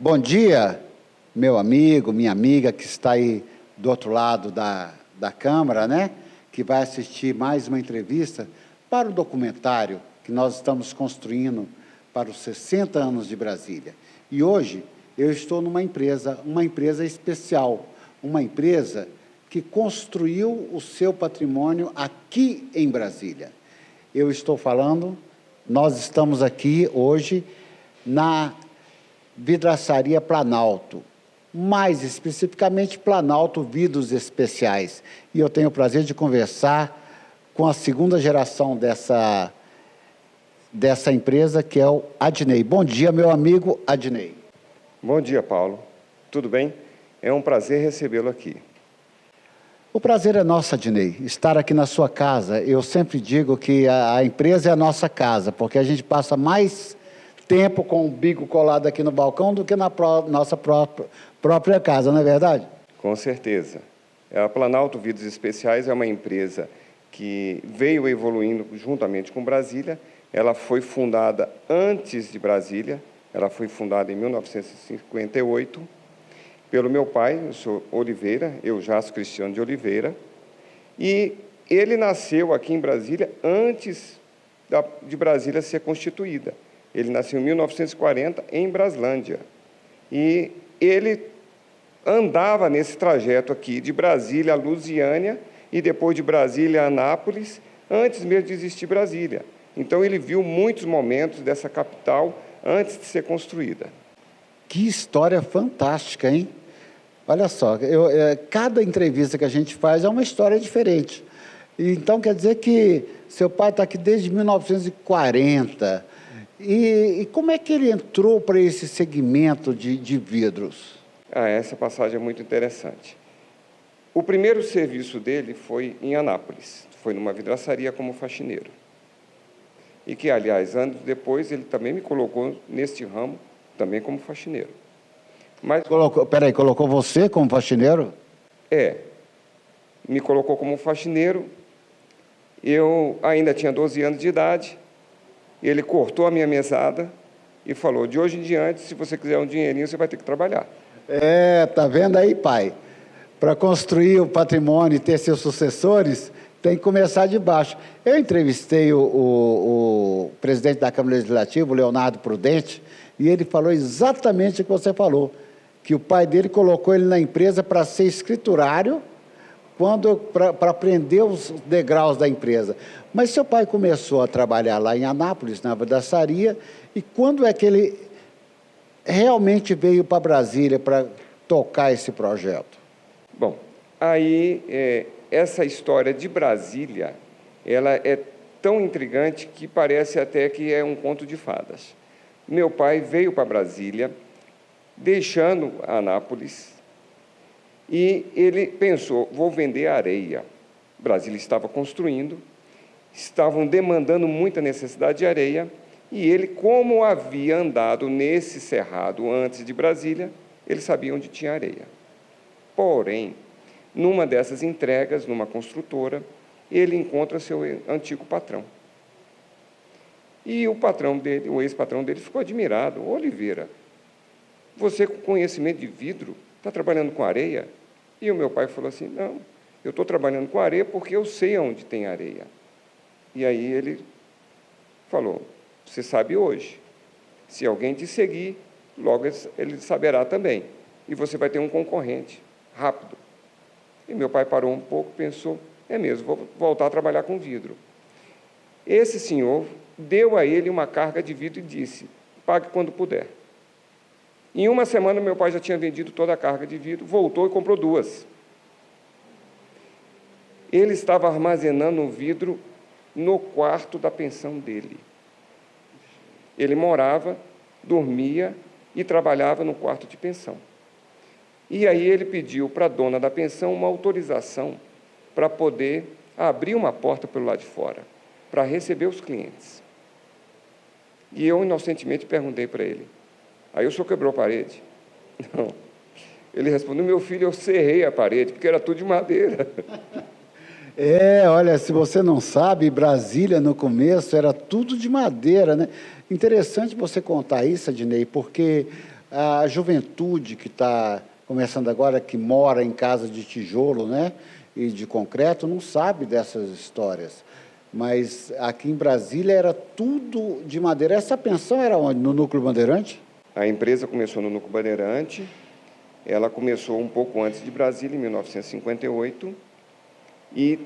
Bom dia, meu amigo, minha amiga que está aí do outro lado da câmara, né? Que vai assistir mais uma entrevista para o documentário que nós estamos construindo para os 60 anos de Brasília. E hoje eu estou numa empresa especial, uma empresa que construiu o seu patrimônio aqui em Brasília. Nós estamos aqui hoje na Vidraçaria Planalto, mais especificamente Planalto Vidros Especiais. E eu tenho o prazer de conversar com a segunda geração dessa empresa, que é o Adnei. Bom dia, meu amigo Adnei. Bom dia, Paulo. Tudo bem? É um prazer recebê-lo aqui. O prazer é nosso, Adnei, estar aqui na sua casa. Eu sempre digo que a empresa é a nossa casa, porque a gente passa mais tempo com o bico colado aqui no balcão do que na nossa própria casa, não é verdade? Com certeza. A Planalto Vidros Especiais é uma empresa que veio evoluindo juntamente com Brasília. Ela foi fundada antes de Brasília, ela foi fundada em 1958, pelo meu pai, o senhor Oliveira, Eujácio Cristiano de Oliveira, e ele nasceu aqui em Brasília antes de Brasília ser constituída. Ele nasceu em 1940, em Braslândia. E ele andava nesse trajeto aqui, de Brasília a Lusiânia, e depois de Brasília a Anápolis, antes mesmo de existir Brasília. Então, ele viu muitos momentos dessa capital antes de ser construída. Que história fantástica, hein? Olha só, cada entrevista que a gente faz é uma história diferente. Então, quer dizer que seu pai está aqui desde 1940. E como é que ele entrou para esse segmento de vidros? Essa passagem é muito interessante. O primeiro serviço dele foi em Anápolis, foi numa vidraçaria como faxineiro. E que, aliás, anos depois, ele também me colocou neste ramo, também como faxineiro. Mas colocou você como faxineiro? Me colocou como faxineiro. Eu ainda tinha 12 anos de idade. Ele cortou a minha mesada e falou: de hoje em diante, se você quiser um dinheirinho, você vai ter que trabalhar. Tá vendo aí, pai? Para construir o patrimônio e ter seus sucessores, tem que começar de baixo. Eu entrevistei o presidente da Câmara Legislativa, o Leonardo Prudente, e ele falou exatamente o que você falou, que o pai dele colocou ele na empresa para ser escriturário, para aprender os degraus da empresa. Mas seu pai começou a trabalhar lá em Anápolis, na vidraçaria, e quando é que ele realmente veio para Brasília para tocar esse projeto? Bom, aí essa história de Brasília, ela é tão intrigante que parece até que é um conto de fadas. Meu pai veio para Brasília, deixando Anápolis, e ele pensou: vou vender areia. Brasília estava construindo, estavam demandando muita necessidade de areia, e ele, como havia andado nesse cerrado antes de Brasília, ele sabia onde tinha areia. Porém, numa dessas entregas, numa construtora, ele encontra seu antigo patrão. E o patrão dele, o ex-patrão dele, ficou admirado: Oliveira, você com conhecimento de vidro, está trabalhando com areia? E o meu pai falou assim: não, eu estou trabalhando com areia porque eu sei onde tem areia. E aí ele falou: você sabe hoje, se alguém te seguir, logo ele saberá também, e você vai ter um concorrente, rápido. E meu pai parou um pouco, pensou: é mesmo, vou voltar a trabalhar com vidro. Esse senhor deu a ele uma carga de vidro e disse: pague quando puder. Em uma semana, meu pai já tinha vendido toda a carga de vidro, voltou e comprou 2. Ele estava armazenando o vidro no quarto da pensão dele. Ele morava, dormia e trabalhava no quarto de pensão. E aí ele pediu para a dona da pensão uma autorização para poder abrir uma porta pelo lado de fora, para receber os clientes. E eu, inocentemente, perguntei para ele: aí o senhor quebrou a parede? Não. Ele respondeu: meu filho, eu serrei a parede, porque era tudo de madeira. Olha, se você não sabe, Brasília, no começo, era tudo de madeira, né? Interessante você contar isso, Adnei, porque A juventude que está começando agora, que mora em casa de tijolo, né, e de concreto, não sabe dessas histórias. Mas aqui em Brasília era tudo de madeira. Essa pensão era onde? No Núcleo Bandeirante? A empresa começou no Núcleo Bandeirante, ela começou um pouco antes de Brasília, em 1958, e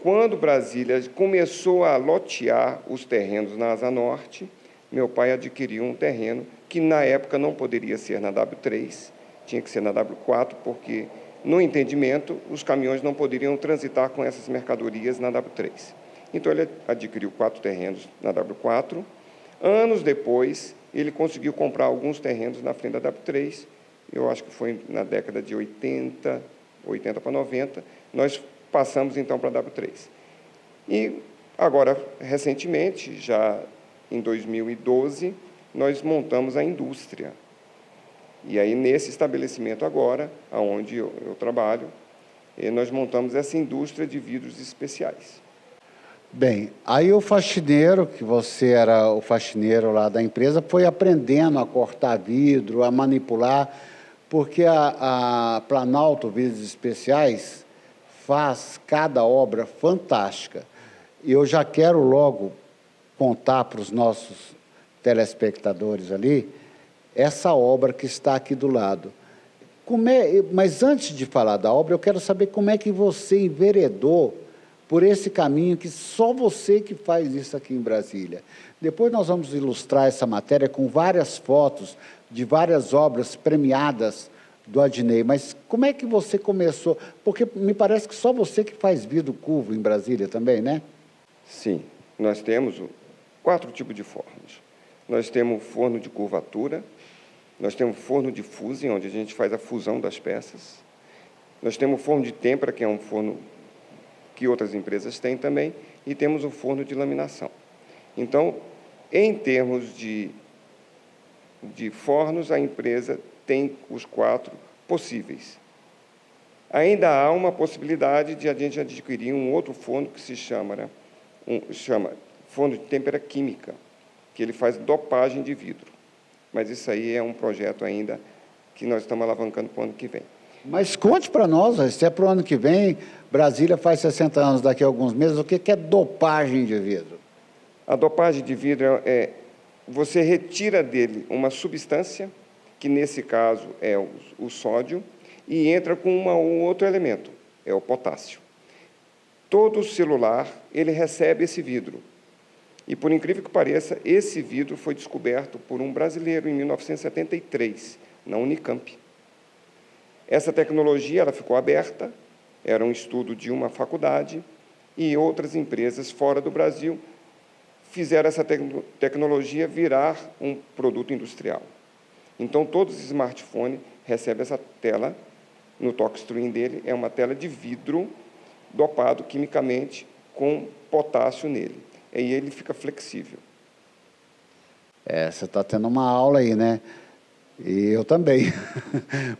quando Brasília começou a lotear os terrenos na Asa Norte, meu pai adquiriu um terreno que, na época, não poderia ser na W3, tinha que ser na W4, porque, no entendimento, os caminhões não poderiam transitar com essas mercadorias na W3. Então, ele adquiriu 4 terrenos na W4. Anos depois, ele conseguiu comprar alguns terrenos na frente da W3, eu acho que foi na década de 80 para 90, nós passamos, então, para a W3. E, agora, recentemente, já em 2012, nós montamos a indústria. E aí, nesse estabelecimento agora, onde eu trabalho, nós montamos essa indústria de vidros especiais. Bem, aí o faxineiro, que você era o faxineiro lá da empresa, foi aprendendo a cortar vidro, a manipular, porque a Planalto Vidros Especiais faz cada obra fantástica. E eu já quero logo contar para os nossos telespectadores ali essa obra que está aqui do lado. Mas antes de falar da obra, eu quero saber como é que você enveredou por esse caminho que só você que faz isso aqui em Brasília. Depois nós vamos ilustrar essa matéria com várias fotos de várias obras premiadas do Adnei. Mas como é que você começou? Porque me parece que só você que faz vidro curvo em Brasília também, né? Sim, nós temos 4 tipos de fornos. Nós temos forno de curvatura, nós temos forno de fusing, onde a gente faz a fusão das peças. Nós temos forno de têmpera, que é um forno que outras empresas têm também, e temos o forno de laminação. Então, em termos de fornos, a empresa tem os 4 possíveis. Ainda há uma possibilidade de a gente adquirir um outro forno que se chama forno de têmpera química, que ele faz dopagem de vidro. Mas isso aí é um projeto ainda que nós estamos alavancando para o ano que vem. Mas conte para nós, se é para o ano que vem, Brasília faz 60 anos daqui a alguns meses, o que é dopagem de vidro? A dopagem de vidro você retira dele uma substância, que nesse caso é o sódio, e entra com um outro elemento, é o potássio. Todo celular, ele recebe esse vidro. E, por incrível que pareça, esse vidro foi descoberto por um brasileiro em 1973, na Unicamp. Essa tecnologia ela ficou aberta, era um estudo de uma faculdade, e outras empresas fora do Brasil fizeram essa tecnologia virar um produto industrial. Então, todos os smartphones recebem essa tela, no touchscreen dele, é uma tela de vidro dopado quimicamente com potássio nele. E ele fica flexível. Você está tendo uma aula aí, né? E eu também.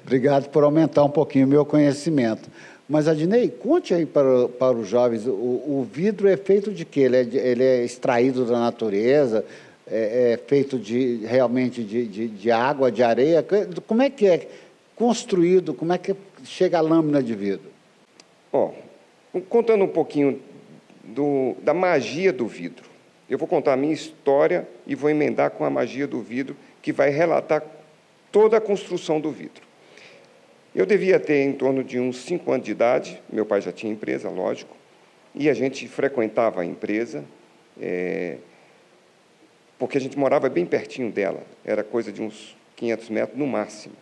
Obrigado por aumentar um pouquinho o meu conhecimento. Mas, Adnei, conte aí para os jovens, o vidro é feito de quê? Ele é extraído da natureza? É feito realmente de água, de areia? Como é que é construído? Como é que chega a lâmina de vidro? Contando um pouquinho da magia do vidro. Eu vou contar a minha história e vou emendar com a magia do vidro, que vai relatar toda a construção do vidro. Eu devia ter em torno de uns 5 anos de idade, meu pai já tinha empresa, lógico, e a gente frequentava a empresa, porque a gente morava bem pertinho dela, era coisa de uns 500 metros no máximo.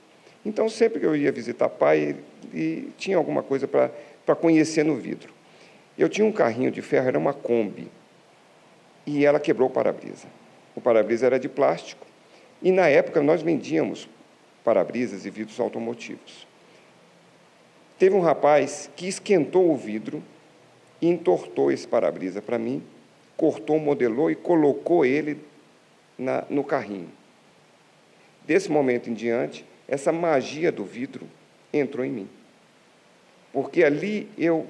Então, sempre que eu ia visitar pai, e tinha alguma coisa para conhecer no vidro. Eu tinha um carrinho de ferro, era uma Kombi, e ela quebrou o para-brisa. O para-brisa era de plástico, e na época nós vendíamos para-brisas e vidros automotivos. Teve um rapaz que esquentou o vidro e entortou esse para-brisa para mim, cortou, modelou e colocou ele no carrinho. Desse momento em diante, essa magia do vidro entrou em mim. Porque ali eu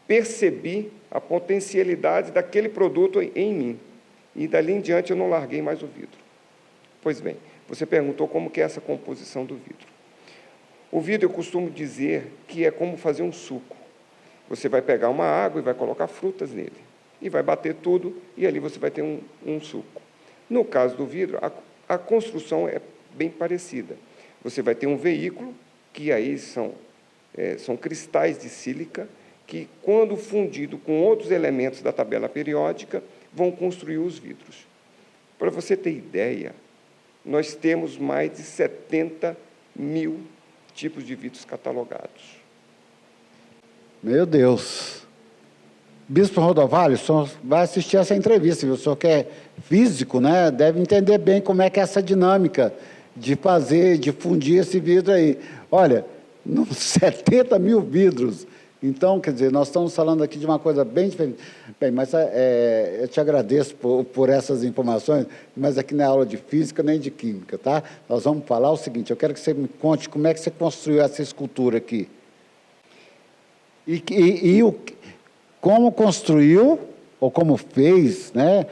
percebi a potencialidade daquele produto em mim. E dali em diante eu não larguei mais o vidro. Pois bem, Você perguntou como que é essa composição do vidro. O vidro, eu costumo dizer que é como fazer um suco. Você vai pegar uma água e vai colocar frutas nele. E vai bater tudo, e ali você vai ter um suco. No caso do vidro, a construção é bem parecida. Você vai ter um veículo, que aí são cristais de sílica, que, quando fundido com outros elementos da tabela periódica, vão construir os vidros. Para você ter ideia, nós temos mais de 70 mil tipos de vidros catalogados. Meu Deus! Bispo Rodovalho, o senhor vai assistir essa entrevista, viu? O senhor que é físico, né? Deve entender bem como é que é essa dinâmica de fazer, de fundir esse vidro aí. Olha, 70 mil vidros. Então, quer dizer, nós estamos falando aqui de uma coisa bem diferente. Bem, mas eu te agradeço por essas informações, mas aqui não é aula de física nem de química, tá? Nós vamos falar o seguinte, eu quero que você me conte como é que você construiu essa escultura aqui. Como construiu, ou como fez, né?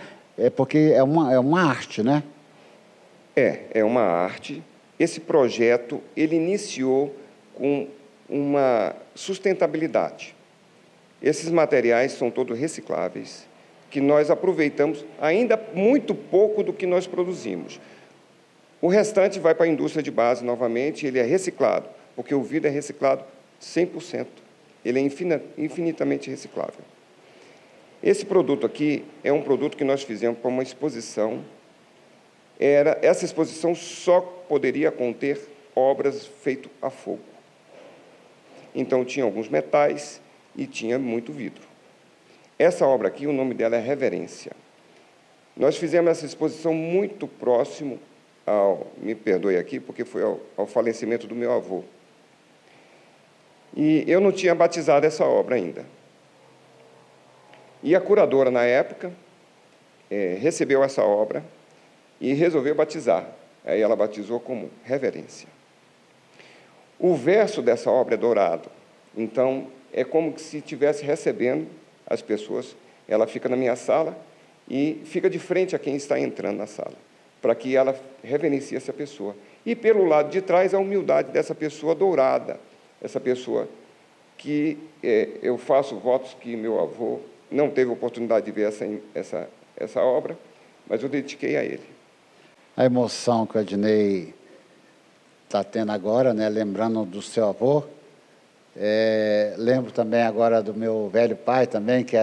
Porque é uma arte, né? É uma arte. Esse projeto, ele iniciou com uma sustentabilidade. Esses materiais são todos recicláveis, que nós aproveitamos ainda muito pouco do que nós produzimos. O restante vai para a indústria de base novamente, ele é reciclado, porque o vidro é reciclado 100%. Ele é infinitamente reciclável. Esse produto aqui é um produto que nós fizemos para uma exposição. Essa exposição só poderia conter obras feitas a fogo. Então, tinha alguns metais e tinha muito vidro. Essa obra aqui, o nome dela é Reverência. Nós fizemos essa exposição muito próximo me perdoe aqui, porque foi ao falecimento do meu avô. E eu não tinha batizado essa obra ainda. E a curadora, na época, recebeu essa obra e resolveu batizar. Aí ela batizou como Reverência. O verso dessa obra é dourado, então é como se estivesse recebendo as pessoas. Ela fica na minha sala e fica de frente a quem está entrando na sala, para que ela reverencie essa pessoa. E pelo lado de trás a humildade dessa pessoa dourada, essa pessoa que eu faço votos que meu avô não teve oportunidade de ver essa obra, mas eu dediquei a ele. A emoção que o Adnei está tendo agora, né, lembrando do seu avô. Lembro também agora do meu velho pai também, que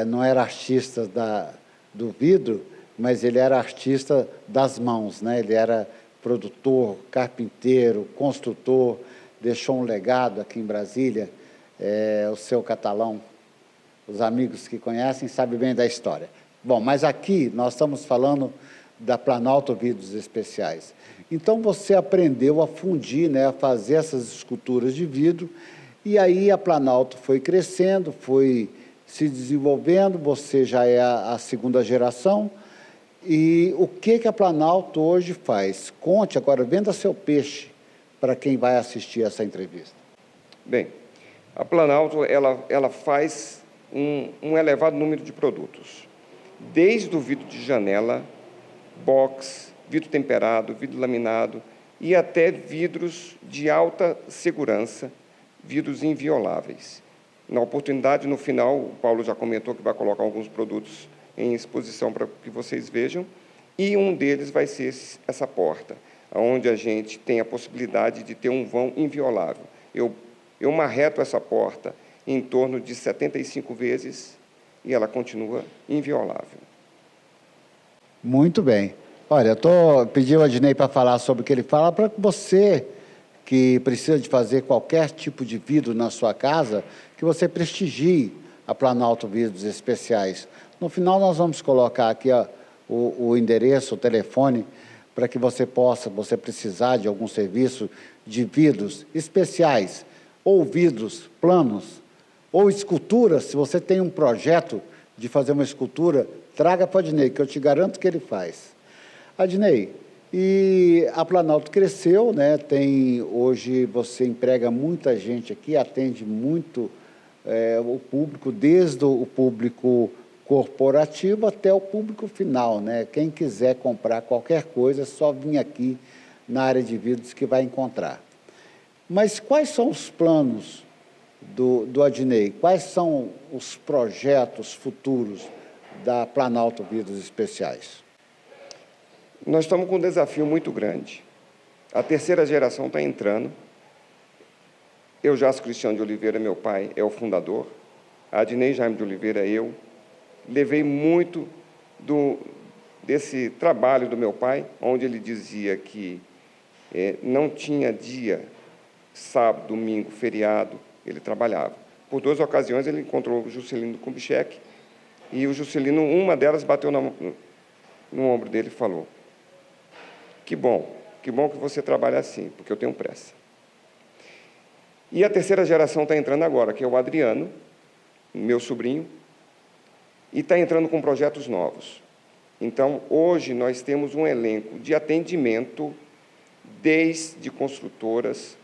não era artista do vidro, mas ele era artista das mãos, né? Ele era produtor, carpinteiro, construtor, deixou um legado aqui em Brasília, o seu Catalão. Os amigos que conhecem sabem bem da história. Bom, mas aqui nós estamos falando da Planalto Vidros Especiais. Então, você aprendeu a fundir, né, a fazer essas esculturas de vidro, e aí a Planalto foi crescendo, foi se desenvolvendo, você já é a segunda geração. E o que a Planalto hoje faz? Conte agora, venda seu peixe para quem vai assistir essa entrevista. Bem, a Planalto ela faz um elevado número de produtos, desde o vidro de janela, box, vidro temperado, vidro laminado e até vidros de alta segurança, vidros invioláveis. Na oportunidade, no final, o Paulo já comentou que vai colocar alguns produtos em exposição para que vocês vejam, e um deles vai ser essa porta, onde a gente tem a possibilidade de ter um vão inviolável. Eu marreto essa porta em torno de 75 vezes e ela continua inviolável. Muito bem. Olha, eu pedi ao Adnei para falar sobre o que ele fala, para que você, que precisa de fazer qualquer tipo de vidro na sua casa, que você prestigie a Planalto Vidros Especiais. No final, nós vamos colocar aqui o endereço, o telefone, para que você precisar de algum serviço de vidros especiais, ou vidros planos, ou esculturas. Se você tem um projeto de fazer uma escultura, traga para o Adnei, que eu te garanto que ele faz. Adnei, e a Planalto cresceu, né? Hoje você emprega muita gente aqui, atende muito o público, desde o público corporativo até o público final, né? Quem quiser comprar qualquer coisa, é só vir aqui na área de vidros que vai encontrar. Mas quais são os planos do Adnei? Quais são os projetos futuros da Planalto Vidros Especiais? Nós estamos com um desafio muito grande. A terceira geração está entrando. Eu, Jássio Cristiano de Oliveira, meu pai, é o fundador. A Adnei Jaime de Oliveira, eu. Levei muito desse trabalho do meu pai, onde ele dizia que não tinha dia, sábado, domingo, feriado, ele trabalhava. Por 2 ocasiões, ele encontrou o Juscelino Kubitschek, e o Juscelino, uma delas, bateu no ombro dele e falou: que bom que você trabalha assim, porque eu tenho pressa. E a terceira geração está entrando agora, que é o Adriano, meu sobrinho, e está entrando com projetos novos. Então, hoje, nós temos um elenco de atendimento, desde construtoras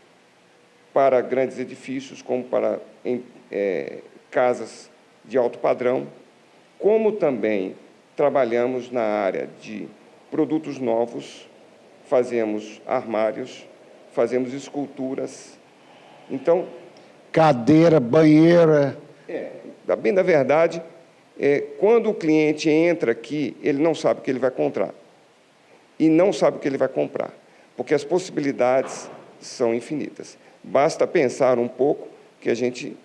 para grandes edifícios, como para casas de alto padrão, como também trabalhamos na área de produtos novos, fazemos armários, fazemos esculturas. Então, cadeira, banheira. Bem da verdade, quando o cliente entra aqui, ele não sabe o que ele vai encontrar e não sabe o que ele vai comprar, porque as possibilidades são infinitas. Basta pensar um pouco que a gente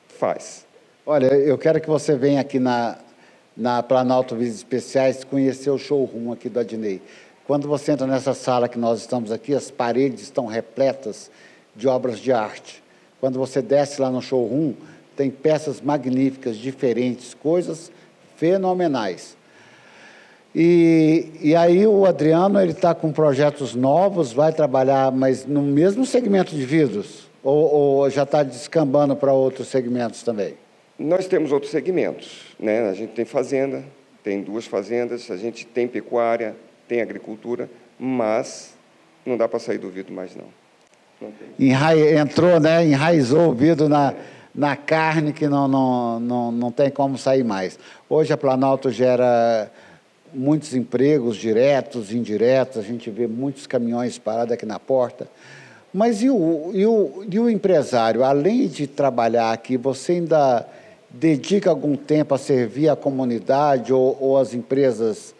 faz. Olha, eu quero que você venha aqui na Planalto Vidros Especiais conhecer o showroom aqui do Adnei. Quando você entra nessa sala que nós estamos aqui, as paredes estão repletas de obras de arte. Quando você desce lá no showroom, tem peças magníficas, diferentes, coisas fenomenais. E aí o Adriano, ele está com projetos novos, vai trabalhar, mas no mesmo segmento de vidros? Ou já está descambando para outros segmentos também? Nós temos outros segmentos, né? A gente tem fazenda, tem 2 fazendas, a gente tem pecuária, tem agricultura, mas não dá para sair do vidro mais, não. Entrou, né? Enraizou o vidro na carne que não tem como sair mais. Hoje a Planalto gera muitos empregos diretos, indiretos, a gente vê muitos caminhões parados aqui na porta. Mas e o empresário, além de trabalhar aqui, você ainda dedica algum tempo a servir a comunidade ou as empresas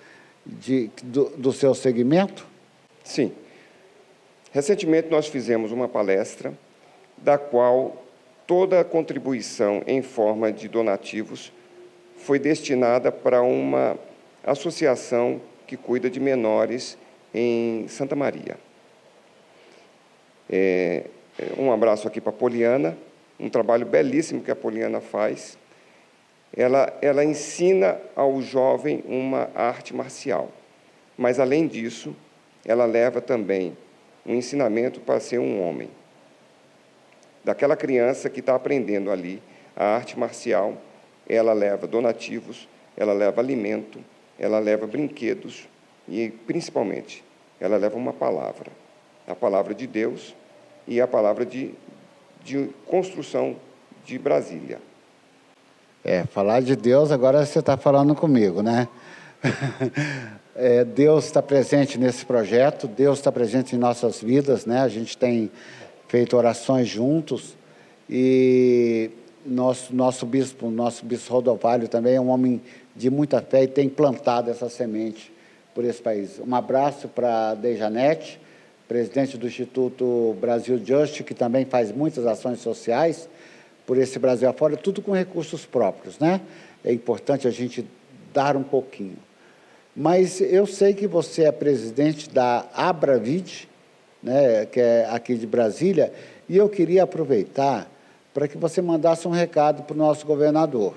do seu segmento? Sim. Recentemente nós fizemos uma palestra da qual toda a contribuição em forma de donativos foi destinada para uma associação que cuida de menores em Santa Maria. Um abraço aqui para a Poliana, um trabalho belíssimo que a Poliana faz. Ela ensina ao jovem uma arte marcial, mas, além disso, ela leva também um ensinamento para ser um homem. Daquela criança que está aprendendo ali a arte marcial, ela leva donativos, ela leva alimento, ela leva brinquedos e, principalmente, ela leva uma palavra, a palavra de Deus e a palavra de construção de Brasília. Falar de Deus, agora você está falando comigo, né? Deus está presente nesse projeto, Deus está presente em nossas vidas, né? A gente tem feito orações juntos e nosso bispo Rodovalho também é um homem de muita fé e tem plantado essa semente por esse país. Um abraço para a Dejanete, presidente do Instituto Brasil Just, que também faz muitas ações sociais por esse Brasil afora, tudo com recursos próprios, né? É importante a gente dar um pouquinho. Mas eu sei que você é presidente da Abravid, né, que é aqui de Brasília, e eu queria aproveitar para que você mandasse um recado para o nosso governador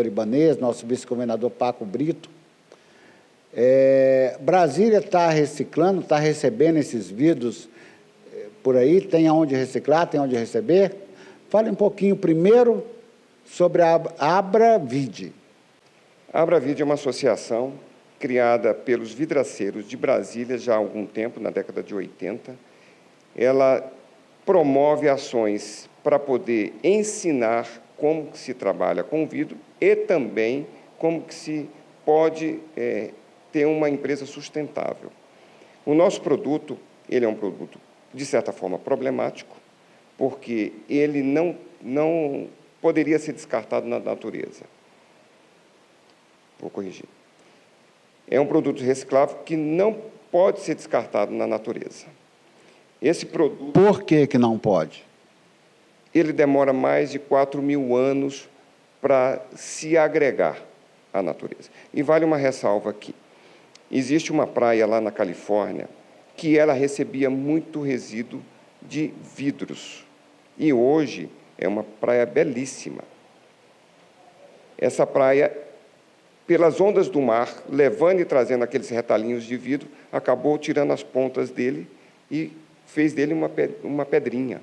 Ibanez, nosso vice-governador Paco Brito. Brasília está reciclando, está recebendo esses vidros por aí, tem aonde reciclar, tem onde receber. Fale um pouquinho primeiro sobre a Abravid. A Abravid é uma associação criada pelos vidraceiros de Brasília já há algum tempo, na década de 80. Ela promove ações para poder ensinar como se trabalha com vidro e também como que se pode ter uma empresa sustentável. O nosso produto, ele é um produto, de certa forma, problemático, porque ele não poderia ser descartado na natureza. Vou corrigir. É um produto reciclável que não pode ser descartado na natureza. Esse produto... Por que não pode? Ele demora mais de 4.000 anos para se agregar à natureza. E vale uma ressalva aqui. Existe uma praia lá na Califórnia que ela recebia muito resíduo de vidros. E hoje é uma praia belíssima. Essa praia, pelas ondas do mar, levando e trazendo aqueles retalhinhos de vidro, acabou tirando as pontas dele e fez dele uma pedrinha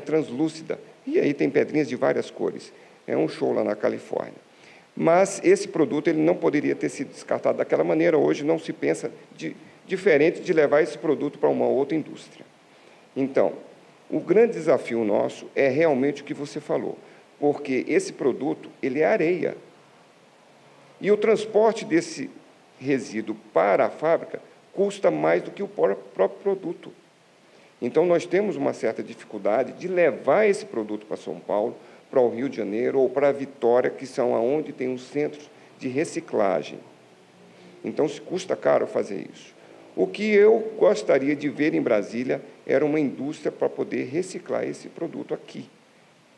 translúcida. E aí tem pedrinhas de várias cores. É um show lá na Califórnia. Mas esse produto ele não poderia ter sido descartado daquela maneira. Hoje não se pensa diferente de levar esse produto para uma outra indústria. Então, o grande desafio nosso é realmente o que você falou, porque esse produto ele é areia. E o transporte desse resíduo para a fábrica custa mais do que o próprio produto. Então, nós temos uma certa dificuldade de levar esse produto para São Paulo, para o Rio de Janeiro ou para a Vitória, que são onde tem os centros de reciclagem. Então, se custa caro fazer isso. O que eu gostaria de ver em Brasília era uma indústria para poder reciclar esse produto aqui.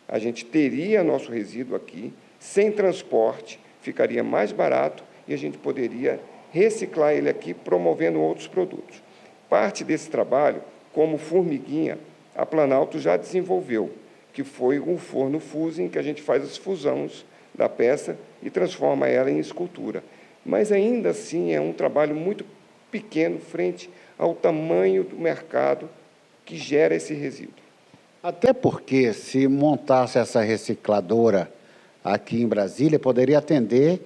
A gente teria nosso resíduo aqui, sem transporte, ficaria mais barato e a gente poderia reciclar ele aqui, promovendo outros produtos. Parte desse trabalho, como formiguinha, a Planalto já desenvolveu, que foi um forno fusing, que a gente faz as fusões da peça e transforma ela em escultura. Mas, ainda assim, é um trabalho muito pequeno frente ao tamanho do mercado que gera esse resíduo. Até porque, se montasse essa recicladora aqui em Brasília, poderia atender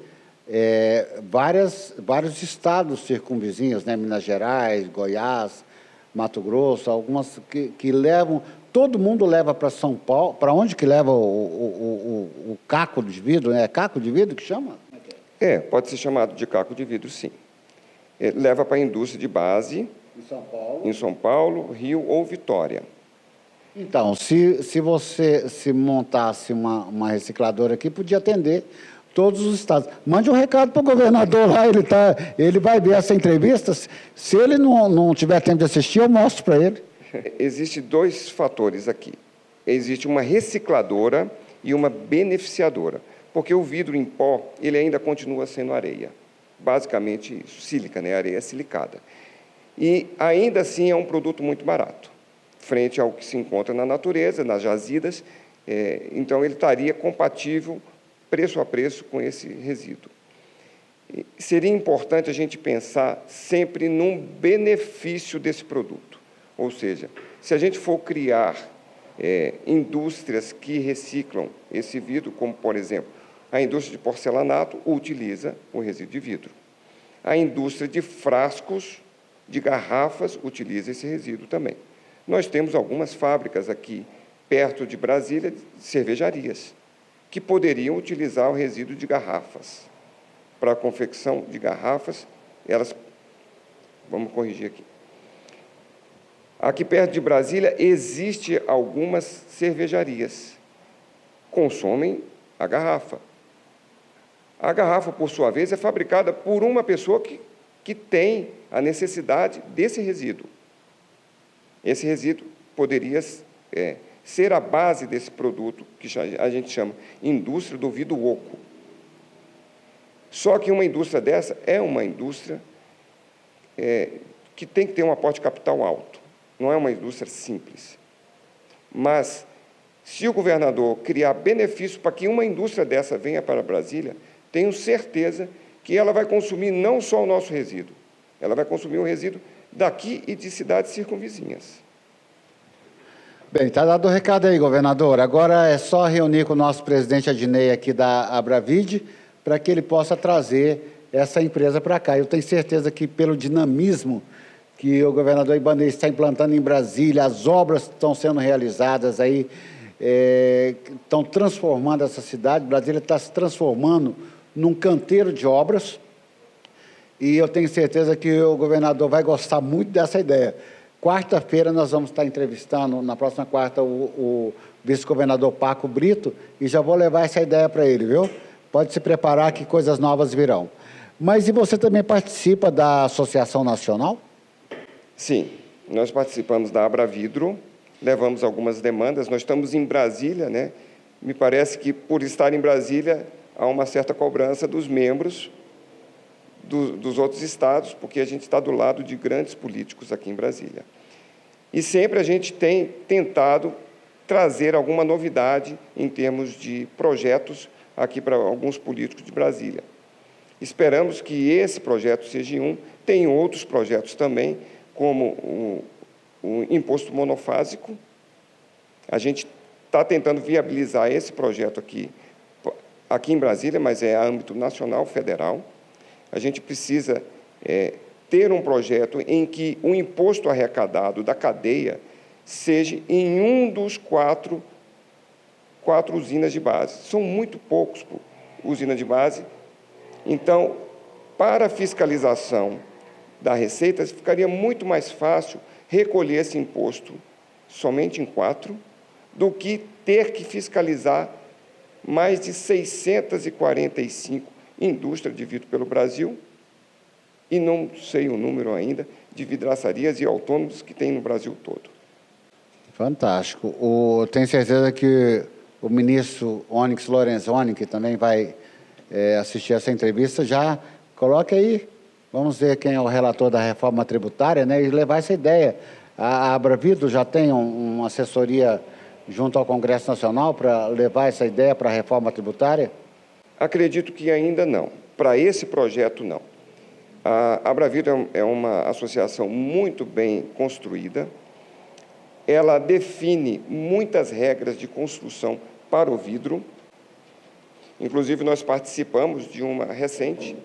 vários estados circunvizinhos, né? Minas Gerais, Goiás, Mato Grosso, algumas que levam... Todo mundo leva para São Paulo. Para onde que leva o caco de vidro? É caco de vidro que chama? Pode ser chamado de caco de vidro, sim. Leva para a indústria de base, em São Paulo, Rio ou Vitória. Então, se você montasse uma recicladora aqui, podia atender todos os estados. Mande um recado para o governador lá, ele vai ver essa entrevista. Se ele não tiver tempo de assistir, eu mostro para ele. Existem dois fatores aqui. Existe uma recicladora e uma beneficiadora, porque o vidro em pó, ele ainda continua sendo areia. Basicamente isso, sílica, né? Areia silicada. E ainda assim é um produto muito barato, frente ao que se encontra na natureza, nas jazidas. Então ele estaria compatível preço a preço com esse resíduo. E seria importante a gente pensar sempre num benefício desse produto. Ou seja, se a gente for criar indústrias que reciclam esse vidro, como, por exemplo, a indústria de porcelanato utiliza o resíduo de vidro. A indústria de frascos, de garrafas, utiliza esse resíduo também. Nós temos algumas fábricas aqui, perto de Brasília, de cervejarias, que poderiam utilizar o resíduo de garrafas. Para a confecção de garrafas, vamos corrigir aqui. Aqui perto de Brasília, existe algumas cervejarias. Consomem a garrafa. A garrafa, por sua vez, é fabricada por uma pessoa que tem a necessidade desse resíduo. Esse resíduo poderia ser a base desse produto, que a gente chama indústria do vidro oco. Só que uma indústria dessa é uma indústria que tem que ter um aporte de capital alto. Não é uma indústria simples. Mas, se o governador criar benefício para que uma indústria dessa venha para Brasília, tenho certeza que ela vai consumir não só o nosso resíduo, ela vai consumir o resíduo daqui e de cidades circunvizinhas. Bem, está dado o recado aí, governador. Agora é só reunir com o nosso presidente Adinei aqui da Abravide para que ele possa trazer essa empresa para cá. Eu tenho certeza que, pelo dinamismo que o governador Ibanez está implantando em Brasília, as obras que estão sendo realizadas aí, estão transformando essa cidade. Brasília está se transformando num canteiro de obras, e eu tenho certeza que o governador vai gostar muito dessa ideia. Quarta-feira nós vamos estar entrevistando, na próxima quarta, o vice-governador Paco Brito, e já vou levar essa ideia para ele, viu? Pode se preparar que coisas novas virão. Mas e você também participa da Associação Nacional? Sim, nós participamos da Abravidro, levamos algumas demandas, nós estamos em Brasília, né? Me parece que, por estar em Brasília, há uma certa cobrança dos membros dos outros estados, porque a gente está do lado de grandes políticos aqui em Brasília. E sempre a gente tem tentado trazer alguma novidade em termos de projetos aqui para alguns políticos de Brasília. Esperamos que esse projeto seja um. Tem outros projetos também, como o imposto monofásico. A gente está tentando viabilizar esse projeto aqui em Brasília, mas é âmbito nacional, federal. A gente precisa ter um projeto em que o imposto arrecadado da cadeia seja em um dos quatro usinas de base. São muito poucos por usina de base. Então, para a fiscalização da Receita, ficaria muito mais fácil recolher esse imposto somente em 4, do que ter que fiscalizar mais de 645 indústrias de vidro pelo Brasil, e não sei o número ainda de vidraçarias e autônomos que tem no Brasil todo. Fantástico. Tenho certeza que o ministro Onyx Lorenzoni, que também vai assistir essa entrevista, já coloque aí, vamos ver quem é o relator da reforma tributária, né, e levar essa ideia. A Abravidro já tem uma assessoria junto ao Congresso Nacional para levar essa ideia para a reforma tributária? Acredito que ainda não. Para esse projeto, não. A Abravidro é uma associação muito bem construída. Ela define muitas regras de construção para o vidro. Inclusive, nós participamos de uma recente,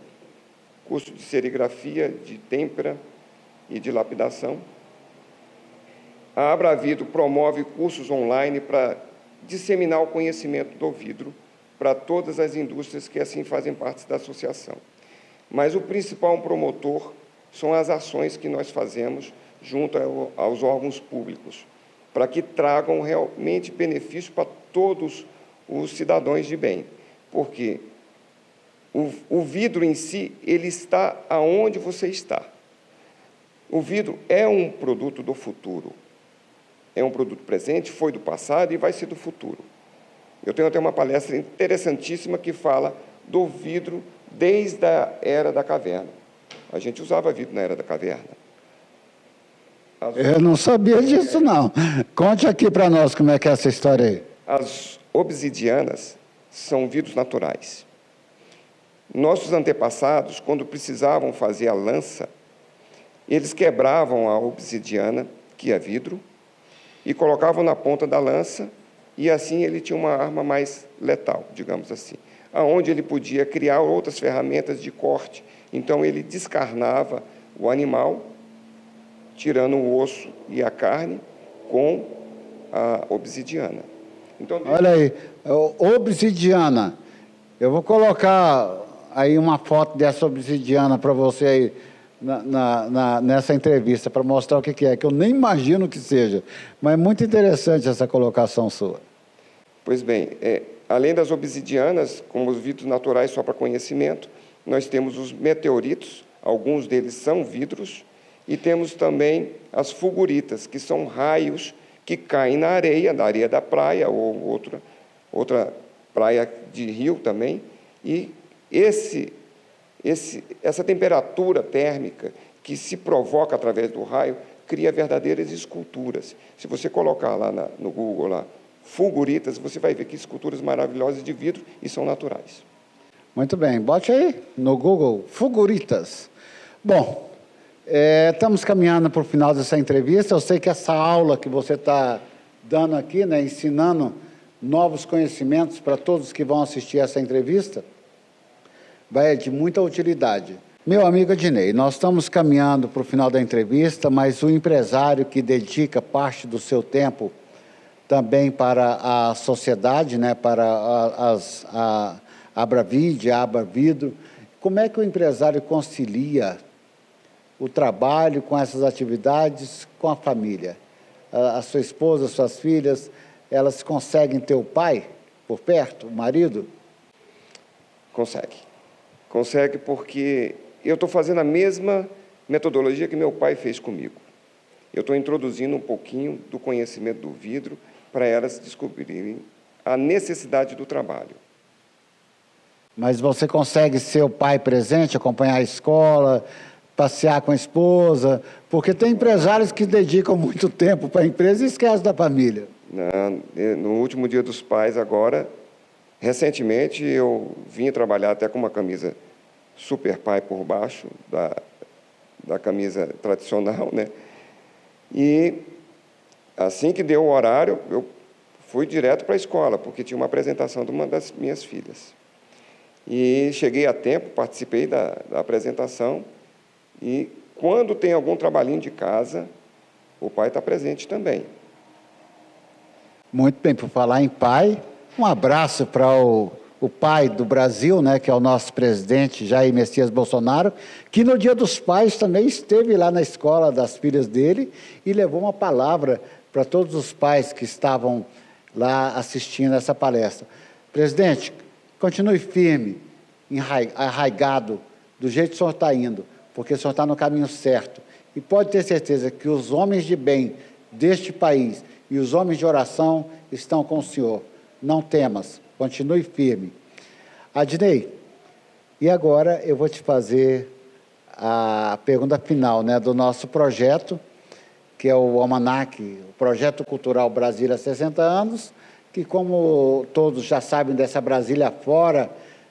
curso de serigrafia, de têmpera e de lapidação. A Abravidro promove cursos online para disseminar o conhecimento do vidro para todas as indústrias que assim fazem parte da associação. Mas o principal promotor são as ações que nós fazemos junto aos órgãos públicos, para que tragam realmente benefício para todos os cidadãos de bem. Porque o vidro em si, ele está aonde você está. O vidro é um produto do futuro. É um produto presente, foi do passado e vai ser do futuro. Eu tenho até uma palestra interessantíssima que fala do vidro desde a Era da Caverna. A gente usava vidro na Era da Caverna. Eu não sabia disso, não. Conte aqui para nós como é que é essa história aí. As obsidianas são vidros naturais. Nossos antepassados, quando precisavam fazer a lança, eles quebravam a obsidiana, que é vidro, e colocavam na ponta da lança, e assim ele tinha uma arma mais letal, digamos assim, aonde ele podia criar outras ferramentas de corte. Então, ele descarnava o animal, tirando o osso e a carne, com a obsidiana. Então, olha aí, obsidiana. Eu vou colocar aí uma foto dessa obsidiana para você aí nessa entrevista, para mostrar o que é, que eu nem imagino que seja. Mas é muito interessante essa colocação sua. Pois bem, além das obsidianas, como os vidros naturais só para conhecimento, nós temos os meteoritos, alguns deles são vidros, e temos também as fulguritas, que são raios que caem na areia da praia ou outra praia de rio também, e essa temperatura térmica que se provoca através do raio cria verdadeiras esculturas. Se você colocar lá no Google, lá, fulguritas, você vai ver que esculturas maravilhosas de vidro e são naturais. Muito bem, bote aí no Google, fulguritas. Bom, estamos caminhando para o final dessa entrevista. Eu sei que essa aula que você está dando aqui, né, ensinando novos conhecimentos para todos que vão assistir essa entrevista, vai de muita utilidade. Meu amigo Adinei, nós estamos caminhando para o final da entrevista, mas o empresário que dedica parte do seu tempo também para a sociedade, né, para Abravide, Abravidro. Como é que o empresário concilia o trabalho com essas atividades com a família? A sua esposa, as suas filhas, elas conseguem ter o pai por perto, o marido? Consegue. Consegue porque eu estou fazendo a mesma metodologia que meu pai fez comigo. Eu estou introduzindo um pouquinho do conhecimento do vidro para elas descobrirem a necessidade do trabalho. Mas você consegue ser o pai presente, acompanhar a escola, passear com a esposa? Porque tem empresários que dedicam muito tempo para a empresa e esquecem da família. No último Dia dos Pais, agora, recentemente, eu vim trabalhar até com uma camisa super pai por baixo da camisa tradicional, né? E assim que deu o horário, eu fui direto para a escola, porque tinha uma apresentação de uma das minhas filhas. E cheguei a tempo, participei da apresentação, e quando tem algum trabalhinho de casa, o pai está presente também. Muito bem, por falar em pai, um abraço para o pai do Brasil, né, que é o nosso presidente Jair Messias Bolsonaro, que no Dia dos Pais também esteve lá na escola das filhas dele e levou uma palavra para todos os pais que estavam lá assistindo essa palestra. Presidente, continue firme, arraigado, do jeito que o senhor está indo, porque o senhor está no caminho certo. E pode ter certeza que os homens de bem deste país e os homens de oração estão com o senhor. Não temas, continue firme. Adnei, e agora eu vou te fazer a pergunta final, né, do nosso projeto, que é o Almanac, o Projeto Cultural Brasília há 60 anos, que, como todos já sabem dessa Brasília Fora,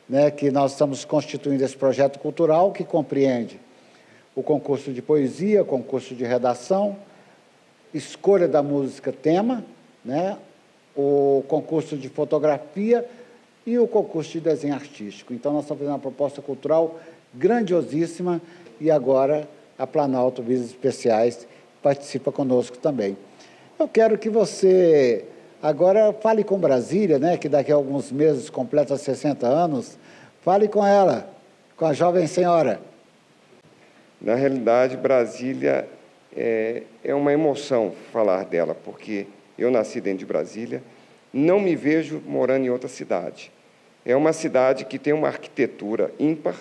né, que nós estamos constituindo esse projeto cultural que compreende o concurso de poesia, concurso de redação, escolha da música tema, né, o concurso de fotografia e o concurso de desenho artístico. Então, nós estamos fazendo uma proposta cultural grandiosíssima e agora a Planalto Visas Especiais participa conosco também. Eu quero que você agora fale com Brasília, né, que daqui a alguns meses completa 60 anos, fale com ela, com a jovem senhora. Na realidade, Brasília é uma emoção falar dela, porque eu nasci dentro de Brasília, não me vejo morando em outra cidade. É uma cidade que tem uma arquitetura ímpar,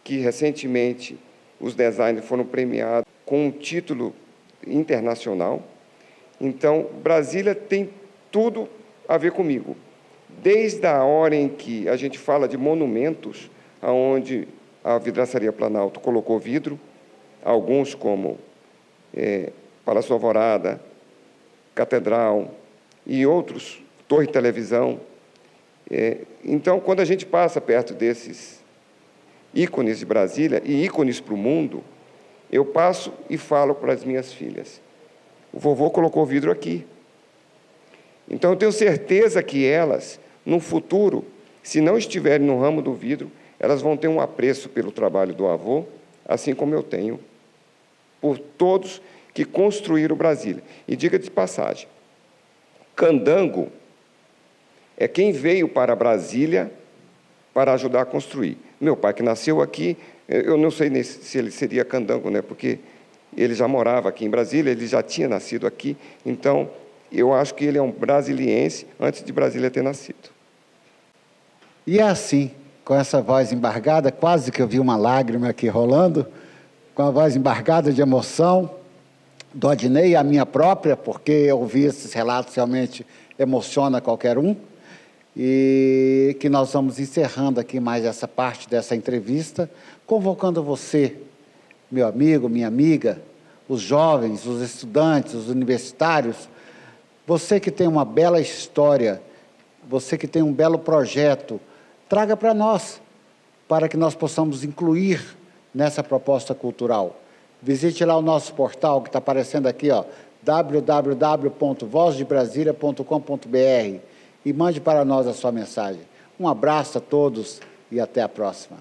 que recentemente os designers foram premiados com um título internacional. Então, Brasília tem tudo a ver comigo. Desde a hora em que a gente fala de monumentos, onde a Vidraçaria Planalto colocou vidro, alguns como Palácio da Alvorada, Catedral e outros, Torre de Televisão. Então, quando a gente passa perto desses ícones de Brasília e ícones para o mundo, eu passo e falo para as minhas filhas: o vovô colocou vidro aqui. Então, eu tenho certeza que elas, no futuro, se não estiverem no ramo do vidro, elas vão ter um apreço pelo trabalho do avô, assim como eu tenho por todos que construíram Brasília. E diga de passagem, Candango é quem veio para Brasília para ajudar a construir. Meu pai, que nasceu aqui, eu não sei se ele seria candango, né? Porque ele já morava aqui em Brasília, ele já tinha nascido aqui, então eu acho que ele é um brasiliense antes de Brasília ter nascido. E é assim, com essa voz embargada, quase que eu vi uma lágrima aqui rolando, com a voz embargada de emoção, do Adnei, a minha própria, porque ouvir esses relatos realmente emociona qualquer um, e que nós vamos encerrando aqui mais essa parte dessa entrevista, convocando você, meu amigo, minha amiga, os jovens, os estudantes, os universitários, você que tem uma bela história, você que tem um belo projeto, traga para nós, para que nós possamos incluir nessa proposta cultural. Visite lá o nosso portal, que está aparecendo aqui, ó, www.vozdebrasilia.com.br, e mande para nós a sua mensagem. Um abraço a todos e até a próxima.